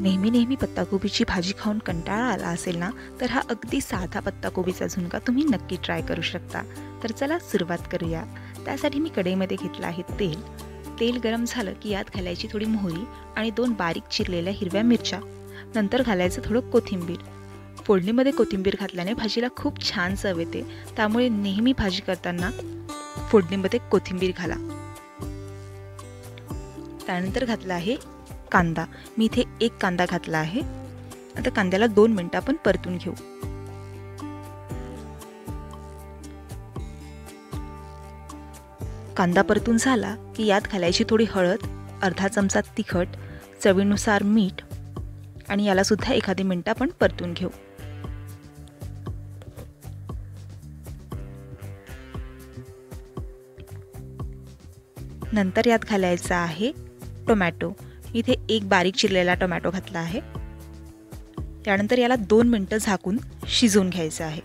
नेहमी नेहमी पत्ताकोबीची भाजी खाऊन कंटाळा आला असेल ना, तर हा अगदी साधा पत्ताकोबीचा झुणका तुम्ही नक्की ट्राय करू शकता. तर चला सुरुवात करूया. त्यासाठी मी कढईमध्ये घेतलं आहे तेल. तेल गरम झालं की यात घालायची थोडी मोहरी आणि 2 बारीक चिरलेल्या हिरव्या मिरच्या. नंतर घालायचं थोडं कोथिंबीर. फोडणीमध्ये कोथिंबीर घातल्याने भाजीला खूप छान चव येते, त्यामुळे नेहमी भाजी करताना फोडणीमध्ये कोथिंबीर घाला. त्यानंतर घातला आहे कांदा. मी इथे 1 कांदा घातला आहे. आता कांद्याला 2 मिनिटं आपण परतून घेऊ. कांदा परतून झाला की यात घालायची थोडी हळद, अर्धा चमचा तिखट, चवीनुसार मीठ आणि याला सुद्धा एखादी मिनिट आपण परतून घेऊ. नंतर यात घालायचा आहे टोमॅटो. इथे 1 बारीक चिरलेला टोमॅटो घातला आहे. त्यानंतर याला 2 मिनिटं झाकून शिजवून घ्यायचं आहे.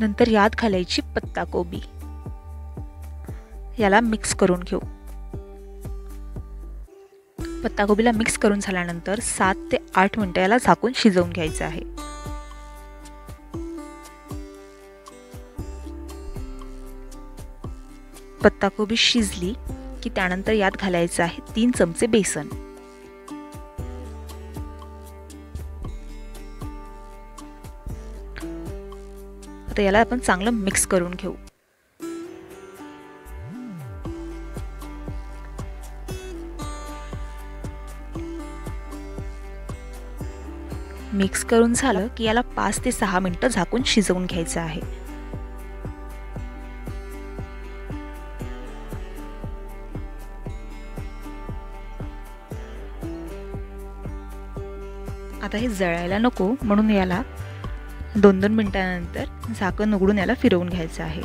नंतर यात घालायची पत्ताकोबी. याला मिक्स करून घेऊ. पत्ताकोबीला मिक्स करून झाल्यानंतर 7 ते 8 मिनिटं याला झाकून शिजवून घ्यायचं आहे. पत्ताकोबी शिजली की त्यानंतर यात घालायचं आहे 3 चमचे बेसन. आता याला आपण चांगलं मिक्स करून घेऊ. मिक्स करून झालं की याला 5 ते 6 मिनिटं झाकून शिजवून घ्यायचं आहे. आता हे जळायला नको म्हणून याला 2-2 मिनिटांनंतर झाकण उघडून याला फिरवून घ्यायचं आहे.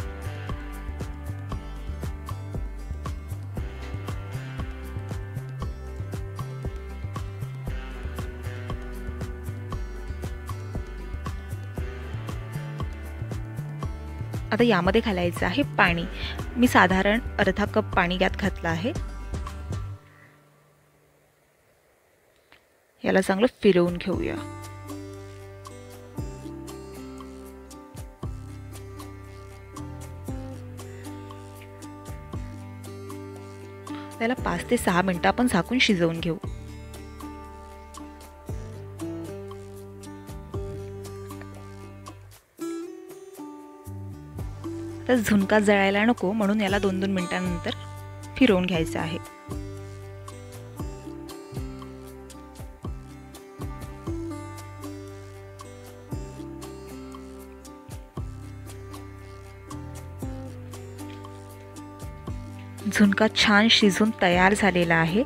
आता यामध्ये घालायचं आहे पाणी. मी साधारण अर्धा कप पाणी यात घातलं आहे. याला चांगलं फिरवून घेऊया. त्याला 5 ते 6 मिनिटं आपण झाकून शिजवून घेऊ. तर झुणका जळायला नको म्हणून याला 2-2 मिनिटांनंतर फिरवून घ्यायचं आहे. झुणका छान शिजून तयार झालेला आहे.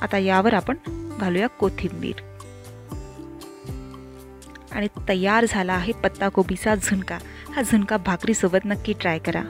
आता यावर आपण घालूया कोथिंबीर. आणि तयार झाला आहे पत्ताकोबीचा झुणका. हा झुणका भाकरीसोबत नक्की ट्राय करा.